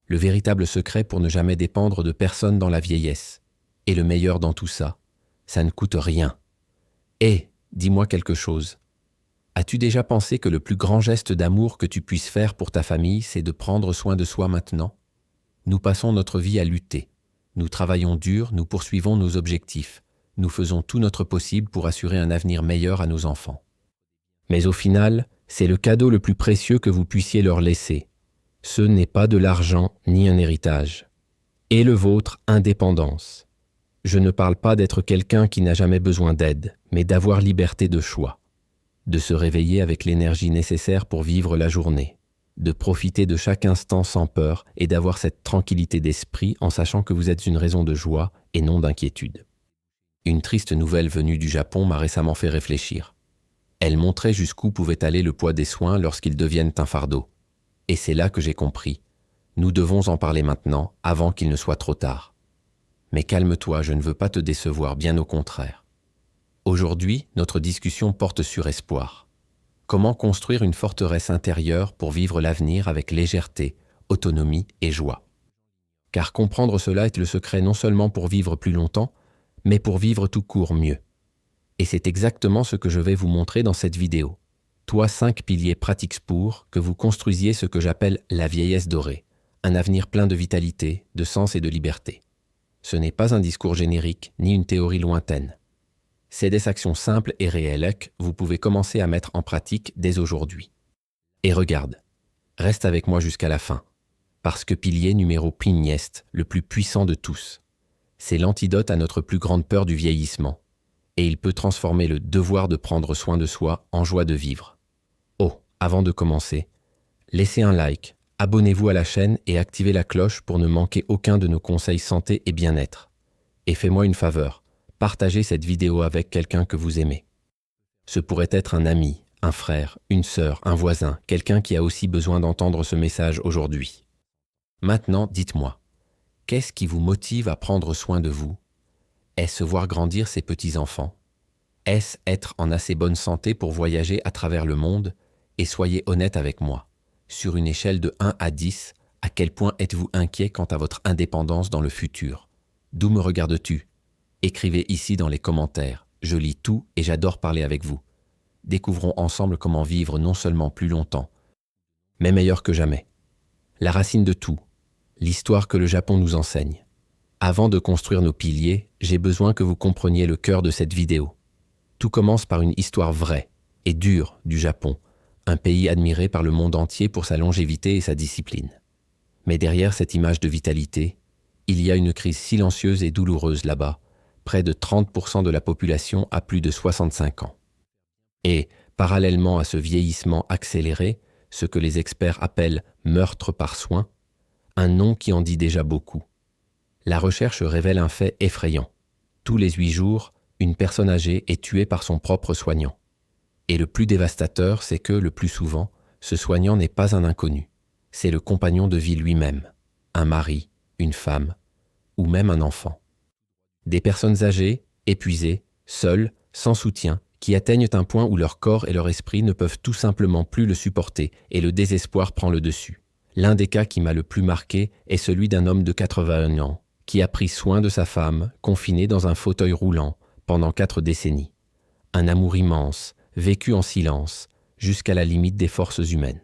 Le véritable secret pour ne jamais dépendre de personne dans la vieillesse. Et le meilleur dans tout ça, ça ne coûte rien. Et, dis-moi quelque chose. As-tu déjà pensé que le plus grand geste d'amour que tu puisses faire pour ta famille, c'est de prendre soin de soi maintenant? Nous passons notre vie à lutter. Nous travaillons dur, nous poursuivons nos objectifs. Nous faisons tout notre possible pour assurer un avenir meilleur à nos enfants. Mais au final, c'est le cadeau le plus précieux que vous puissiez leur laisser. Ce n'est pas de l'argent ni un héritage. Et le vôtre, indépendance. Je ne parle pas d'être quelqu'un qui n'a jamais besoin d'aide, mais d'avoir liberté de choix. De se réveiller avec l'énergie nécessaire pour vivre la journée. De profiter de chaque instant sans peur et d'avoir cette tranquillité d'esprit en sachant que vous êtes une raison de joie et non d'inquiétude. Une triste nouvelle venue du Japon m'a récemment fait réfléchir. Elle montrait jusqu'où pouvait aller le poids des soins lorsqu'ils deviennent un fardeau. Et c'est là que j'ai compris. Nous devons en parler maintenant, avant qu'il ne soit trop tard. Mais calme-toi, je ne veux pas te décevoir, bien au contraire. Aujourd'hui, notre discussion porte sur espoir. Comment construire une forteresse intérieure pour vivre l'avenir avec légèreté, autonomie et joie. Car comprendre cela est le secret non seulement pour vivre plus longtemps, mais pour vivre tout court mieux. Et c'est exactement ce que je vais vous montrer dans cette vidéo. Toi 5 piliers pratiques pour que vous construisiez ce que j'appelle la vieillesse dorée, un avenir plein de vitalité, de sens et de liberté. Ce n'est pas un discours générique ni une théorie lointaine. C'est des actions simples et réelles que vous pouvez commencer à mettre en pratique dès aujourd'hui. Et regarde, reste avec moi jusqu'à la fin, parce que pilier numéro Piniest, le plus puissant de tous. C'est l'antidote à notre plus grande peur du vieillissement, et il peut transformer le devoir de prendre soin de soi en joie de vivre. Oh, avant de commencer, laissez un like, abonnez-vous à la chaîne et activez la cloche pour ne manquer aucun de nos conseils santé et bien-être. Et fais-moi une faveur, partagez cette vidéo avec quelqu'un que vous aimez. Ce pourrait être un ami, un frère, une sœur, un voisin, quelqu'un qui a aussi besoin d'entendre ce message aujourd'hui. Maintenant, dites-moi, qu'est-ce qui vous motive à prendre soin de vous? Est-ce voir grandir ses petits-enfants? Est-ce être en assez bonne santé pour voyager à travers le monde? Et soyez honnête avec moi. Sur une échelle de 1 à 10, à quel point êtes-vous inquiet quant à votre indépendance dans le futur? D'où me regardes-tu? Écrivez ici dans les commentaires. Je lis tout et j'adore parler avec vous. Découvrons ensemble comment vivre non seulement plus longtemps, mais meilleur que jamais. La racine de tout, l'histoire que le Japon nous enseigne. Avant de construire nos piliers, j'ai besoin que vous compreniez le cœur de cette vidéo. Tout commence par une histoire vraie et dure du Japon, un pays admiré par le monde entier pour sa longévité et sa discipline. Mais derrière cette image de vitalité, il y a une crise silencieuse et douloureuse là-bas. Près de 30% de la population a plus de 65 ans. Et, parallèlement à ce vieillissement accéléré, ce que les experts appellent meurtre par soin, un nom qui en dit déjà beaucoup. La recherche révèle un fait effrayant. Tous les 8 jours, une personne âgée est tuée par son propre soignant. Et le plus dévastateur, c'est que, le plus souvent, ce soignant n'est pas un inconnu. C'est le compagnon de vie lui-même, un mari, une femme, ou même un enfant. Des personnes âgées, épuisées, seules, sans soutien, qui atteignent un point où leur corps et leur esprit ne peuvent tout simplement plus le supporter et le désespoir prend le dessus. L'un des cas qui m'a le plus marqué est celui d'un homme de 81 ans qui a pris soin de sa femme, confinée dans un fauteuil roulant, pendant 4 décennies. Un amour immense, vécu en silence, jusqu'à la limite des forces humaines.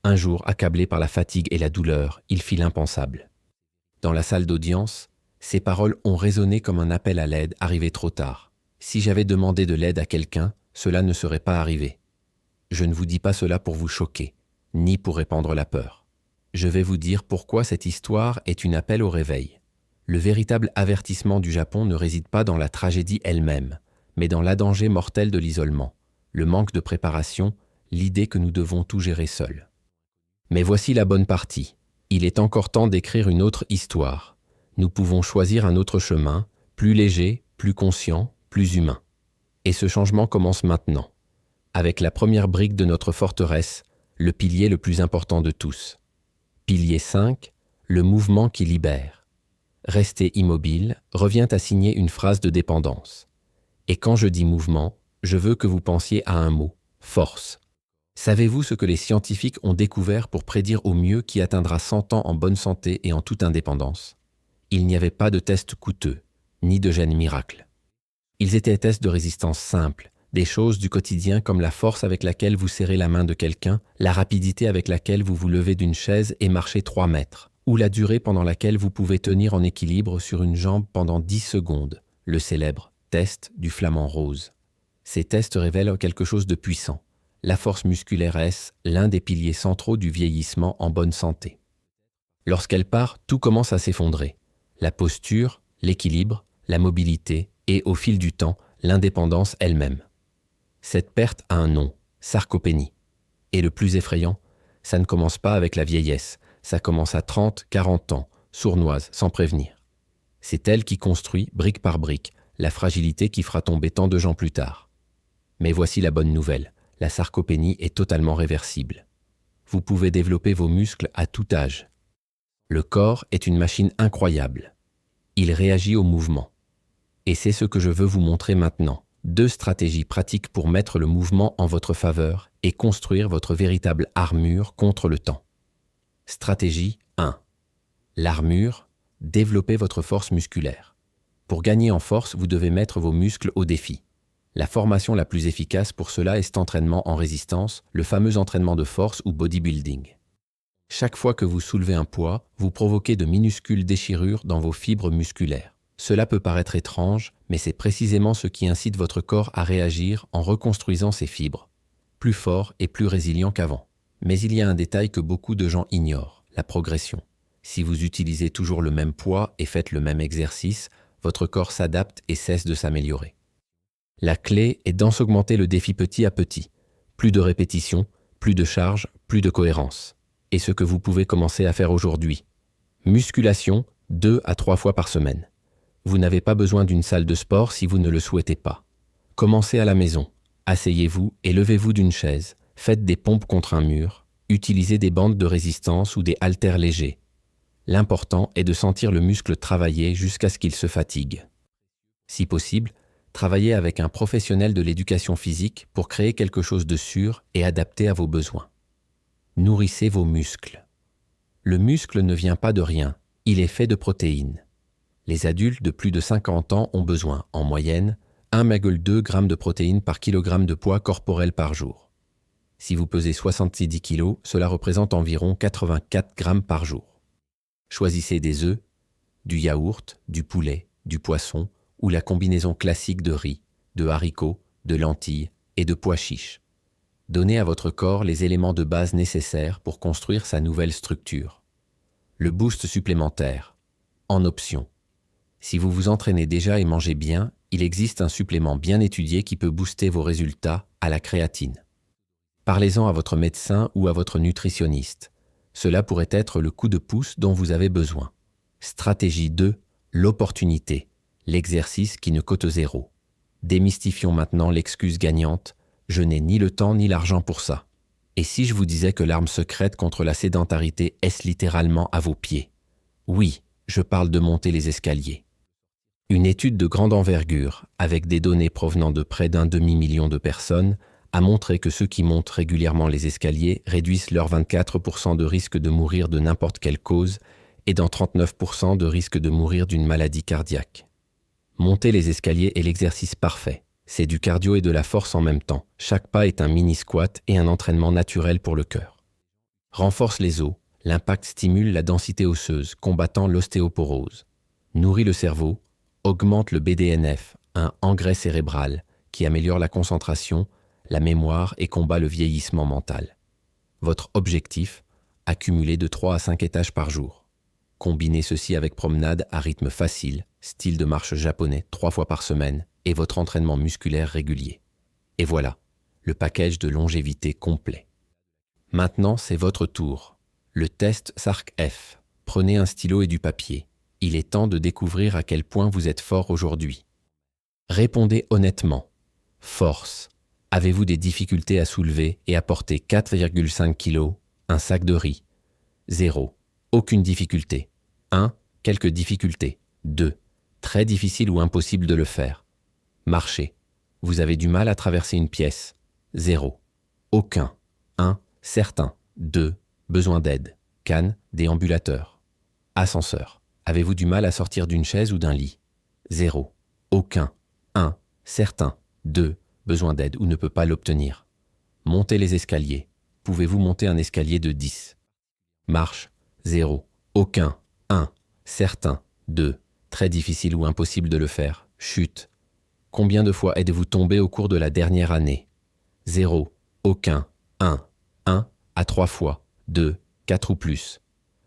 Un jour, accablé par la fatigue et la douleur, il fit l'impensable. Dans la salle d'audience, ces paroles ont résonné comme un appel à l'aide arrivé trop tard. Si j'avais demandé de l'aide à quelqu'un, cela ne serait pas arrivé. Je ne vous dis pas cela pour vous choquer, ni pour répandre la peur. Je vais vous dire pourquoi cette histoire est une appel au réveil. Le véritable avertissement du Japon ne réside pas dans la tragédie elle-même, mais dans la danger mortel de l'isolement, le manque de préparation, l'idée que nous devons tout gérer seuls. Mais voici la bonne partie. Il est encore temps d'écrire une autre histoire. Nous pouvons choisir un autre chemin, plus léger, plus conscient, plus humain. Et ce changement commence maintenant, avec la première brique de notre forteresse, le pilier le plus important de tous. Pilier 5, le mouvement qui libère. Rester immobile revient à signer une phrase de dépendance. Et quand je dis mouvement, je veux que vous pensiez à un mot, force. Savez-vous ce que les scientifiques ont découvert pour prédire au mieux qui atteindra 100 ans en bonne santé et en toute indépendance? Il n'y avait pas de tests coûteux, ni de gènes miracles. Ils étaient tests de résistance simples, des choses du quotidien comme la force avec laquelle vous serrez la main de quelqu'un, la rapidité avec laquelle vous vous levez d'une chaise et marchez 3 mètres, ou la durée pendant laquelle vous pouvez tenir en équilibre sur une jambe pendant 10 secondes, le célèbre test du flamant rose. Ces tests révèlent quelque chose de puissant. La force musculaire est l'un des piliers centraux du vieillissement en bonne santé. Lorsqu'elle part, tout commence à s'effondrer. La posture, l'équilibre, la mobilité et, au fil du temps, l'indépendance elle-même. Cette perte a un nom, sarcopénie. Et le plus effrayant, ça ne commence pas avec la vieillesse, ça commence à 30, 40 ans, sournoise, sans prévenir. C'est elle qui construit, brique par brique, la fragilité qui fera tomber tant de gens plus tard. Mais voici la bonne nouvelle, la sarcopénie est totalement réversible. Vous pouvez développer vos muscles à tout âge. Le corps est une machine incroyable. Il réagit au mouvement. Et c'est ce que je veux vous montrer maintenant. 2 stratégies pratiques pour mettre le mouvement en votre faveur et construire votre véritable armure contre le temps. Stratégie 1. L'armure, développez votre force musculaire. Pour gagner en force, vous devez mettre vos muscles au défi. La formation la plus efficace pour cela est cet entraînement en résistance, le fameux entraînement de force ou bodybuilding. Chaque fois que vous soulevez un poids, vous provoquez de minuscules déchirures dans vos fibres musculaires. Cela peut paraître étrange, mais c'est précisément ce qui incite votre corps à réagir en reconstruisant ses fibres, plus fort et plus résilient qu'avant. Mais il y a un détail que beaucoup de gens ignorent, la progression. Si vous utilisez toujours le même poids et faites le même exercice, votre corps s'adapte et cesse de s'améliorer. La clé est d'en augmenter le défi petit à petit. Plus de répétitions, plus de charge, plus de cohérence. Et ce que vous pouvez commencer à faire aujourd'hui. Musculation, 2 à 3 fois par semaine. Vous n'avez pas besoin d'une salle de sport si vous ne le souhaitez pas. Commencez à la maison. Asseyez-vous et levez-vous d'une chaise. Faites des pompes contre un mur. Utilisez des bandes de résistance ou des haltères légers. L'important est de sentir le muscle travailler jusqu'à ce qu'il se fatigue. Si possible, travaillez avec un professionnel de l'éducation physique pour créer quelque chose de sûr et adapté à vos besoins. Nourrissez vos muscles. Le muscle ne vient pas de rien, il est fait de protéines. Les adultes de plus de 50 ans ont besoin, en moyenne, 1,2 g de protéines par kilogramme de poids corporel par jour. Si vous pesez 70 kg, cela représente environ 84 g par jour. Choisissez des œufs, du yaourt, du poulet, du poisson ou la combinaison classique de riz, de haricots, de lentilles et de pois chiches. Donnez à votre corps les éléments de base nécessaires pour construire sa nouvelle structure. Le boost supplémentaire, en option. Si vous vous entraînez déjà et mangez bien, il existe un supplément bien étudié qui peut booster vos résultats à la créatine. Parlez-en à votre médecin ou à votre nutritionniste. Cela pourrait être le coup de pouce dont vous avez besoin. Stratégie 2, l'opportunité, l'exercice qui ne coûte 0. Démystifions maintenant l'excuse gagnante, je n'ai ni le temps ni l'argent pour ça. Et si je vous disais que l'arme secrète contre la sédentarité est littéralement à vos pieds? Oui, je parle de monter les escaliers. Une étude de grande envergure, avec des données provenant de près d'1 demi-million de personnes, a montré que ceux qui montent régulièrement les escaliers réduisent leur 24% de risque de mourir de n'importe quelle cause et dans 39% de risque de mourir d'une maladie cardiaque. Monter les escaliers est l'exercice parfait. C'est du cardio et de la force en même temps. Chaque pas est un mini-squat et un entraînement naturel pour le cœur. Renforce les os, l'impact stimule la densité osseuse, combattant l'ostéoporose. Nourrit le cerveau, augmente le BDNF, un engrais cérébral, qui améliore la concentration, la mémoire et combat le vieillissement mental. Votre objectif, accumuler de 3 à 5 étages par jour. Combinez ceci avec promenade à rythme facile, style de marche japonais 3 fois par semaine, et votre entraînement musculaire régulier. Et voilà, le package de longévité complet. Maintenant, c'est votre tour. Le test SARC-F. Prenez un stylo et du papier. Il est temps de découvrir à quel point vous êtes fort aujourd'hui. Répondez honnêtement. Force. Avez-vous des difficultés à soulever et à porter 4,5 kg, un sac de riz? 0. Aucune difficulté. 1. Quelques difficultés. 2. Très difficile ou impossible de le faire. Marcher. Vous avez du mal à traverser une pièce. 0. Aucun. 1. Certain. 2. Besoin d'aide. Canne, déambulateur. Ascenseur. Avez-vous du mal à sortir d'une chaise ou d'un lit? 0. Aucun. 1. Certain. 2. Besoin d'aide ou ne peut pas l'obtenir. Montez les escaliers. Pouvez-vous monter un escalier de 10? Marche. 0. Aucun. 1. Certain. 2. Très difficile ou impossible de le faire. Chute. Combien de fois êtes-vous tombé au cours de la dernière année? 0. Aucun. 1. 1 à 3 fois. 2. 4 ou plus.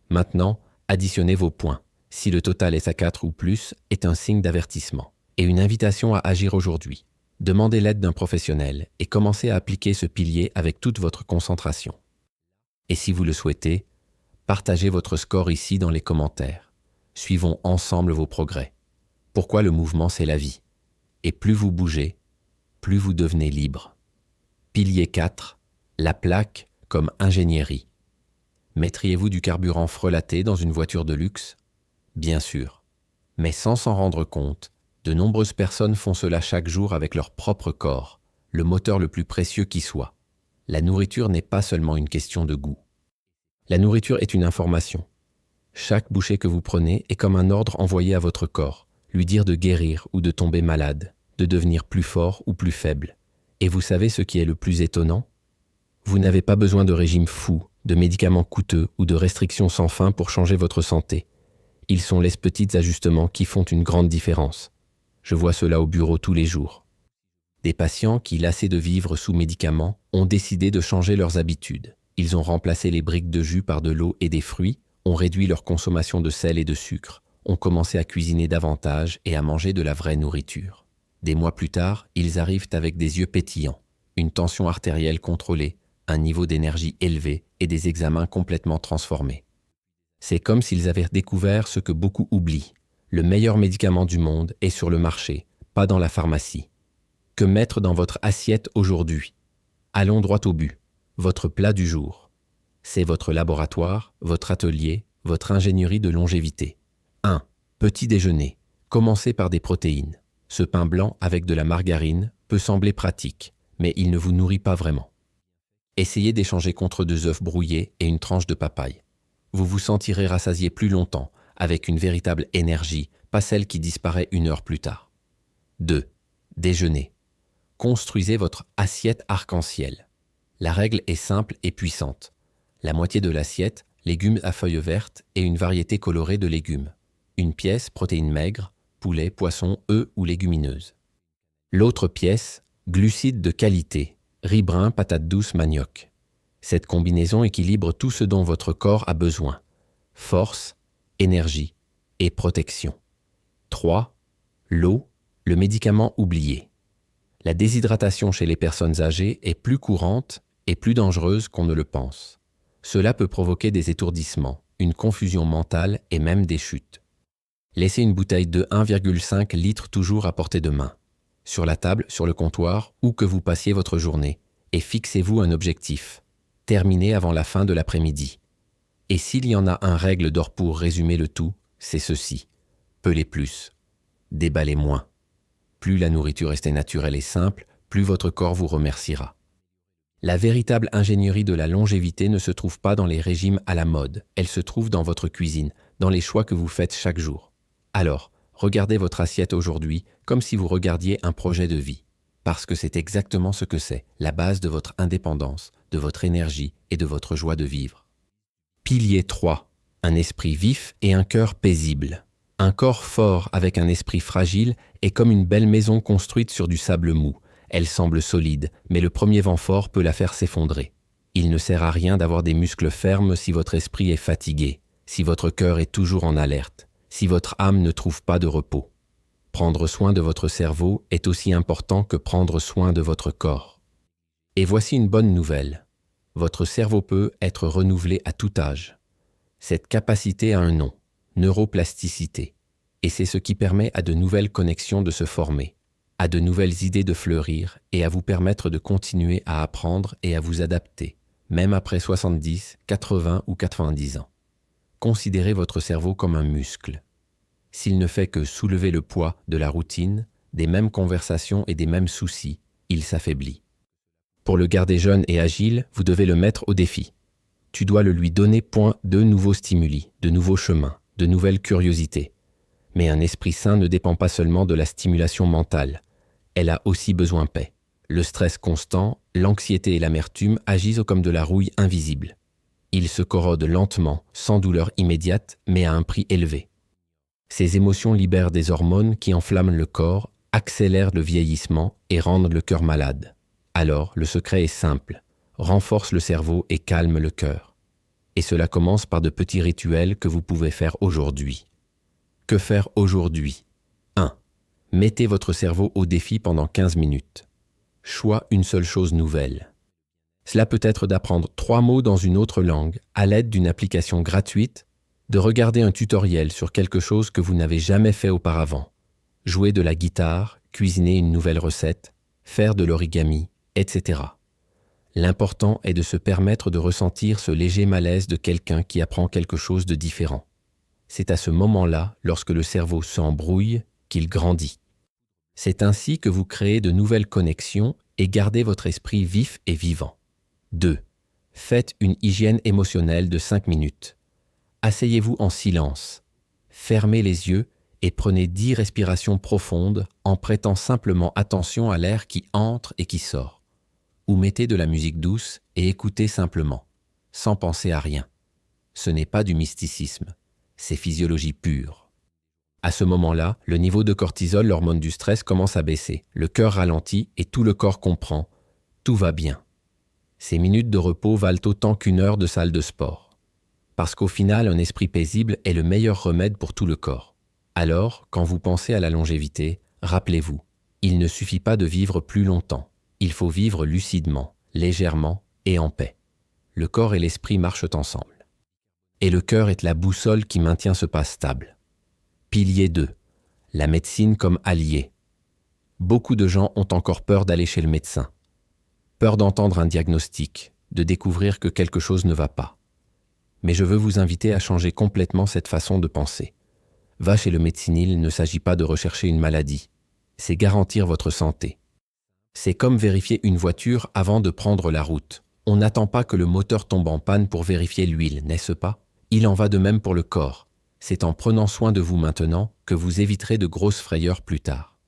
Maintenant, additionnez vos points. Si le total est à 4 ou plus, est un signe d'avertissement et une invitation à agir aujourd'hui. Demandez l'aide d'un professionnel et commencez à appliquer ce pilier avec toute votre concentration. Et si vous le souhaitez, partagez votre score ici dans les commentaires. Suivons ensemble vos progrès. Pourquoi le mouvement, c'est la vie. Et plus vous bougez, plus vous devenez libre. Pilier 4, la plaque comme ingénierie. Mettriez-vous du carburant frelaté dans une voiture de luxe? Bien sûr. Mais sans s'en rendre compte, de nombreuses personnes font cela chaque jour avec leur propre corps, le moteur le plus précieux qui soit. La nourriture n'est pas seulement une question de goût. La nourriture est une information. Chaque bouchée que vous prenez est comme un ordre envoyé à votre corps, lui dire de guérir ou de tomber malade, de devenir plus fort ou plus faible. Et vous savez ce qui est le plus étonnant? Vous n'avez pas besoin de régime fou, de médicaments coûteux ou de restrictions sans fin pour changer votre santé. Ils sont les petits ajustements qui font une grande différence. Je vois cela au bureau tous les jours. Des patients qui, lassés de vivre sous médicaments, ont décidé de changer leurs habitudes. Ils ont remplacé les briques de jus par de l'eau et des fruits, ont réduit leur consommation de sel et de sucre, ont commencé à cuisiner davantage et à manger de la vraie nourriture. Des mois plus tard, ils arrivent avec des yeux pétillants, une tension artérielle contrôlée, un niveau d'énergie élevé et des examens complètement transformés. C'est comme s'ils avaient découvert ce que beaucoup oublient. Le meilleur médicament du monde est sur le marché, pas dans la pharmacie. Que mettre dans votre assiette aujourd'hui? Allons droit au but. Votre plat du jour. C'est votre laboratoire, votre atelier, votre ingénierie de longévité. 1. Petit déjeuner. Commencez par des protéines. Ce pain blanc avec de la margarine peut sembler pratique, mais il ne vous nourrit pas vraiment. Essayez d'échanger contre 2 œufs brouillés et une tranche de papaye. Vous vous sentirez rassasié plus longtemps, avec une véritable énergie, pas celle qui disparaît 1 heure plus tard. 2. Déjeuner. Construisez votre assiette arc-en-ciel. La règle est simple et puissante. La moitié de l'assiette, légumes à feuilles vertes et une variété colorée de légumes. Une pièce, protéines maigres, poulet, poisson, œufs ou légumineuses. L'autre pièce, glucides de qualité, riz brun, patates douces, manioc. Cette combinaison équilibre tout ce dont votre corps a besoin. Force, énergie et protection. 3. L'eau, le médicament oublié. La déshydratation chez les personnes âgées est plus courante et plus dangereuse qu'on ne le pense. Cela peut provoquer des étourdissements, une confusion mentale et même des chutes. Laissez une bouteille de 1,5 litre toujours à portée de main, sur la table, sur le comptoir, où que vous passiez votre journée, et fixez-vous un objectif. Terminez avant la fin de l'après-midi. Et s'il y en a un règle d'or pour résumer le tout, c'est ceci. Pelez plus, déballez moins. Plus la nourriture restée naturelle et simple, plus votre corps vous remerciera. La véritable ingénierie de la longévité ne se trouve pas dans les régimes à la mode, elle se trouve dans votre cuisine, dans les choix que vous faites chaque jour. Alors, regardez votre assiette aujourd'hui comme si vous regardiez un projet de vie, parce que c'est exactement ce que c'est, la base de votre indépendance, de votre énergie et de votre joie de vivre. Pilier 3. Un esprit vif et un cœur paisible. Un corps fort avec un esprit fragile est comme une belle maison construite sur du sable mou. Elle semble solide, mais le premier vent fort peut la faire s'effondrer. Il ne sert à rien d'avoir des muscles fermes si votre esprit est fatigué, si votre cœur est toujours en alerte, si votre âme ne trouve pas de repos. Prendre soin de votre cerveau est aussi important que prendre soin de votre corps. Et voici une bonne nouvelle. Votre cerveau peut être renouvelé à tout âge. Cette capacité a un nom, neuroplasticité. Et c'est ce qui permet à de nouvelles connexions de se former, à de nouvelles idées de fleurir et à vous permettre de continuer à apprendre et à vous adapter, même après 70, 80 ou 90 ans. Considérez votre cerveau comme un muscle. S'il ne fait que soulever le poids de la routine, des mêmes conversations et des mêmes soucis, il s'affaiblit. Pour le garder jeune et agile, vous devez le mettre au défi. Tu dois le lui donner de nouveaux stimuli, de nouveaux chemins, de nouvelles curiosités. Mais un esprit sain ne dépend pas seulement de la stimulation mentale. Elle a aussi besoin de paix. Le stress constant, l'anxiété et l'amertume agissent comme de la rouille invisible. Ils se corrodent lentement, sans douleur immédiate, mais à un prix élevé. Ces émotions libèrent des hormones qui enflamment le corps, accélèrent le vieillissement et rendent le cœur malade. Alors, le secret est simple. Renforce le cerveau et calme le cœur. Et cela commence par de petits rituels que vous pouvez faire aujourd'hui. Que faire aujourd'hui ? 1. Mettez votre cerveau au défi pendant 15 minutes. Choix une seule chose nouvelle. Cela peut être d'apprendre 3 mots dans une autre langue à l'aide d'une application gratuite, de regarder un tutoriel sur quelque chose que vous n'avez jamais fait auparavant, jouer de la guitare, cuisiner une nouvelle recette, faire de l'origami, etc. L'important est de se permettre de ressentir ce léger malaise de quelqu'un qui apprend quelque chose de différent. C'est à ce moment-là, lorsque le cerveau s'embrouille, qu'il grandit. C'est ainsi que vous créez de nouvelles connexions et gardez votre esprit vif et vivant. 2. Faites une hygiène émotionnelle de 5 minutes. Asseyez-vous en silence, fermez les yeux et prenez 10 respirations profondes en prêtant simplement attention à l'air qui entre et qui sort. Ou mettez de la musique douce et écoutez simplement, sans penser à rien. Ce n'est pas du mysticisme, c'est physiologie pure. À ce moment-là, le niveau de cortisol, l'hormone du stress, commence à baisser. Le cœur ralentit et tout le corps comprend. Tout va bien. Ces minutes de repos valent autant qu'une heure de salle de sport. Parce qu'au final, un esprit paisible est le meilleur remède pour tout le corps. Alors, quand vous pensez à la longévité, rappelez-vous, il ne suffit pas de vivre plus longtemps. Il faut vivre lucidement, légèrement et en paix. Le corps et l'esprit marchent ensemble. Et le cœur est la boussole qui maintient ce pas stable. Pilier 2. La médecine comme allié. Beaucoup de gens ont encore peur d'aller chez le médecin. Peur d'entendre un diagnostic, de découvrir que quelque chose ne va pas. Mais je veux vous inviter à changer complètement cette façon de penser. Va chez le médecin, il ne s'agit pas de rechercher une maladie. C'est garantir votre santé. C'est comme vérifier une voiture avant de prendre la route. On n'attend pas que le moteur tombe en panne pour vérifier l'huile, n'est-ce pas ? Il en va de même pour le corps. C'est en prenant soin de vous maintenant que vous éviterez de grosses frayeurs plus tard.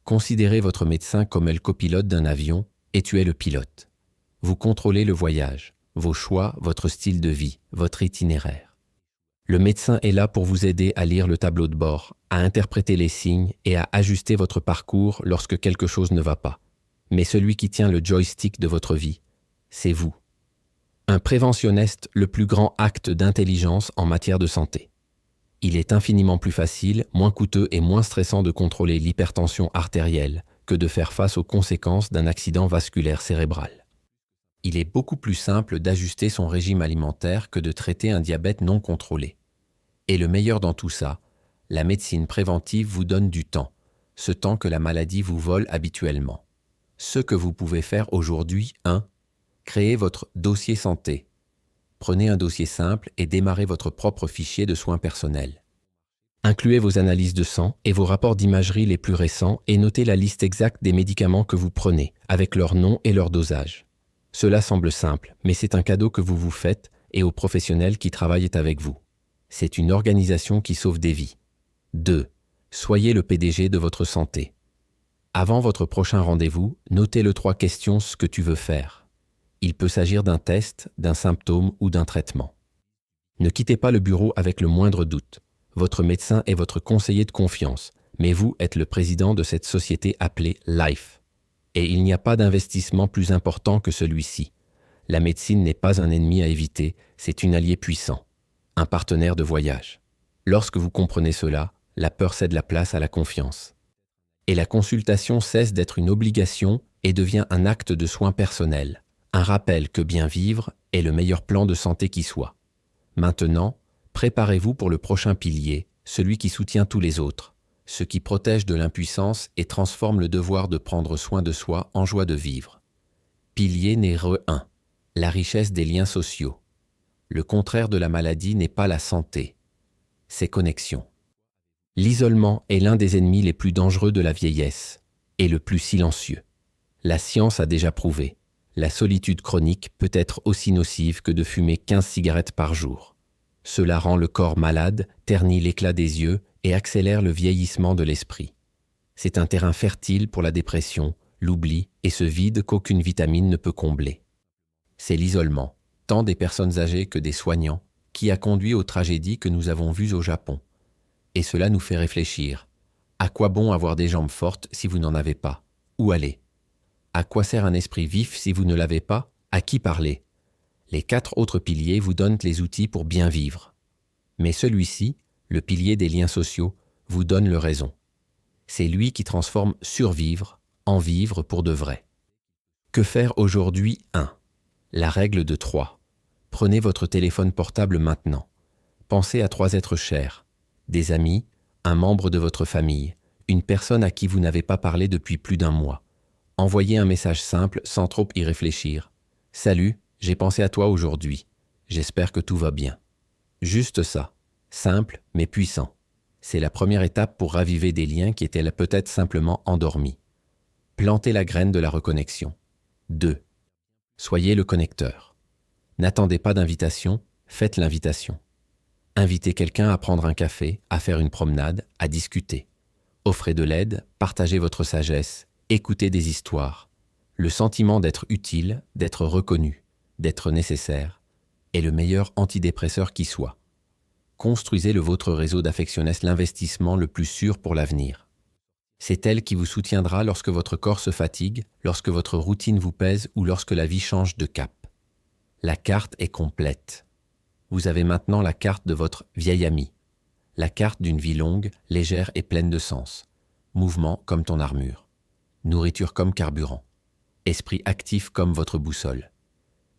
Considérez votre médecin comme le copilote d'un avion et tu es le pilote. Vous contrôlez le voyage, vos choix, votre style de vie, votre itinéraire. Le médecin est là pour vous aider à lire le tableau de bord, à interpréter les signes et à ajuster votre parcours lorsque quelque chose ne va pas. Mais celui qui tient le joystick de votre vie, c'est vous. Un préventionniste, le plus grand acte d'intelligence en matière de santé. Il est infiniment plus facile, moins coûteux et moins stressant de contrôler l'hypertension artérielle que de faire face aux conséquences d'un accident vasculaire cérébral. Il est beaucoup plus simple d'ajuster son régime alimentaire que de traiter un diabète non contrôlé. Et le meilleur dans tout ça, la médecine préventive vous donne du temps, ce temps que la maladie vous vole habituellement. Ce que vous pouvez faire aujourd'hui, 1. Créez votre dossier santé. Prenez un dossier simple et démarrez votre propre fichier de soins personnels. Incluez vos analyses de sang et vos rapports d'imagerie les plus récents et notez la liste exacte des médicaments que vous prenez, avec leur nom et leur dosage. Cela semble simple, mais c'est un cadeau que vous vous faites et aux professionnels qui travaillent avec vous. C'est une organisation qui sauve des vies. 2. Soyez le PDG de votre santé. Avant votre prochain rendez-vous, notez les 3 questions ce que tu veux faire. Il peut s'agir d'un test, d'un symptôme ou d'un traitement. Ne quittez pas le bureau avec le moindre doute. Votre médecin est votre conseiller de confiance, mais vous êtes le président de cette société appelée Life. Et il n'y a pas d'investissement plus important que celui-ci. La médecine n'est pas un ennemi à éviter, c'est un allié puissant, un partenaire de voyage. Lorsque vous comprenez cela, la peur cède la place à la confiance. Et la consultation cesse d'être une obligation et devient un acte de soin personnel, un rappel que bien vivre est le meilleur plan de santé qui soit. Maintenant, préparez-vous pour le prochain pilier, celui qui soutient tous les autres, ce qui protège de l'impuissance et transforme le devoir de prendre soin de soi en joie de vivre. Pilier numéro 1. La richesse des liens sociaux. Le contraire de la maladie n'est pas la santé, c'est connexion. L'isolement est l'un des ennemis les plus dangereux de la vieillesse et le plus silencieux. La science a déjà prouvé. La solitude chronique peut être aussi nocive que de fumer 15 cigarettes par jour. Cela rend le corps malade, ternit l'éclat des yeux et accélère le vieillissement de l'esprit. C'est un terrain fertile pour la dépression, l'oubli et ce vide qu'aucune vitamine ne peut combler. C'est l'isolement, tant des personnes âgées que des soignants, qui a conduit aux tragédies que nous avons vues au Japon. Et cela nous fait réfléchir. À quoi bon avoir des jambes fortes si vous n'en avez pas? Où aller? À quoi sert un esprit vif si vous ne l'avez pas? À qui parler? Les 4 autres piliers vous donnent les outils pour bien vivre. Mais celui-ci, le pilier des liens sociaux, vous donne le raison. C'est lui qui transforme survivre en vivre pour de vrai. Que faire aujourd'hui? 1. La règle de 3. Prenez votre téléphone portable maintenant. Pensez à 3 êtres chers, des amis, un membre de votre famille, une personne à qui vous n'avez pas parlé depuis plus d'1 mois. Envoyez un message simple sans trop y réfléchir. « Salut, j'ai pensé à toi aujourd'hui. J'espère que tout va bien. » Juste ça. Simple mais puissant. C'est la première étape pour raviver des liens qui étaient là peut-être simplement endormis. Plantez la graine de la reconnexion. 2. Soyez le connecteur. N'attendez pas d'invitation, faites l'invitation. Invitez quelqu'un à prendre un café, à faire une promenade, à discuter. Offrez de l'aide, partagez votre sagesse, écoutez des histoires. Le sentiment d'être utile, d'être reconnu, d'être nécessaire est le meilleur antidépresseur qui soit. Construisez le vôtre réseau d'affectionnesse l'investissement le plus sûr pour l'avenir. C'est elle qui vous soutiendra lorsque votre corps se fatigue, lorsque votre routine vous pèse ou lorsque la vie change de cap. La carte est complète. Vous avez maintenant la carte de votre vieil ami. La carte d'une vie longue, légère et pleine de sens. Mouvement comme ton armure. Nourriture comme carburant. Esprit actif comme votre boussole.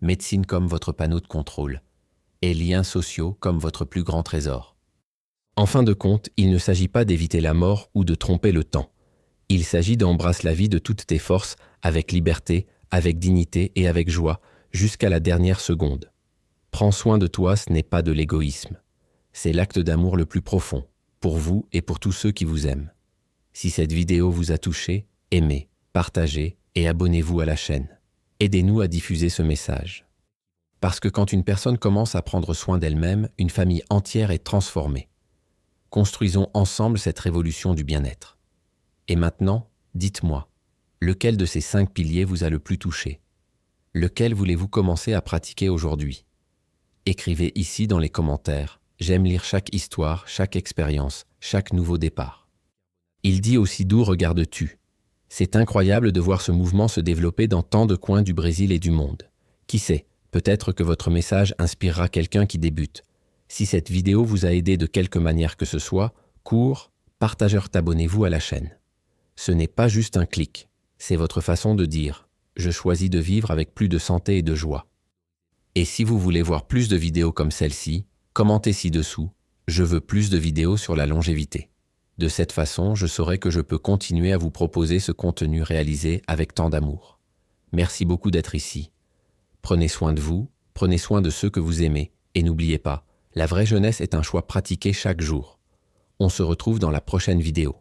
Médecine comme votre panneau de contrôle. Et liens sociaux comme votre plus grand trésor. En fin de compte, il ne s'agit pas d'éviter la mort ou de tromper le temps. Il s'agit d'embrasser la vie de toutes tes forces, avec liberté, avec dignité et avec joie, jusqu'à la dernière seconde. Prends soin de toi, ce n'est pas de l'égoïsme. C'est l'acte d'amour le plus profond, pour vous et pour tous ceux qui vous aiment. Si cette vidéo vous a touché, aimez, partagez et abonnez-vous à la chaîne. Aidez-nous à diffuser ce message. Parce que quand une personne commence à prendre soin d'elle-même, une famille entière est transformée. Construisons ensemble cette révolution du bien-être. Et maintenant, dites-moi, lequel de ces 5 piliers vous a le plus touché? Lequel voulez-vous commencer à pratiquer aujourd'hui? Écrivez ici dans les commentaires. J'aime lire chaque histoire, chaque expérience, chaque nouveau départ. Il dit aussi d'où regardes-tu? C'est incroyable de voir ce mouvement se développer dans tant de coins du Brésil et du monde. Qui sait, peut-être que votre message inspirera quelqu'un qui débute. Si cette vidéo vous a aidé de quelque manière que ce soit, cours, partageur, abonnez-vous à la chaîne. Ce n'est pas juste un clic, c'est votre façon de dire « Je choisis de vivre avec plus de santé et de joie ». Et si vous voulez voir plus de vidéos comme celle-ci, commentez ci-dessous « Je veux plus de vidéos sur la longévité ». De cette façon, je saurai que je peux continuer à vous proposer ce contenu réalisé avec tant d'amour. Merci beaucoup d'être ici. Prenez soin de vous, prenez soin de ceux que vous aimez, et n'oubliez pas, la vraie jeunesse est un choix pratiqué chaque jour. On se retrouve dans la prochaine vidéo.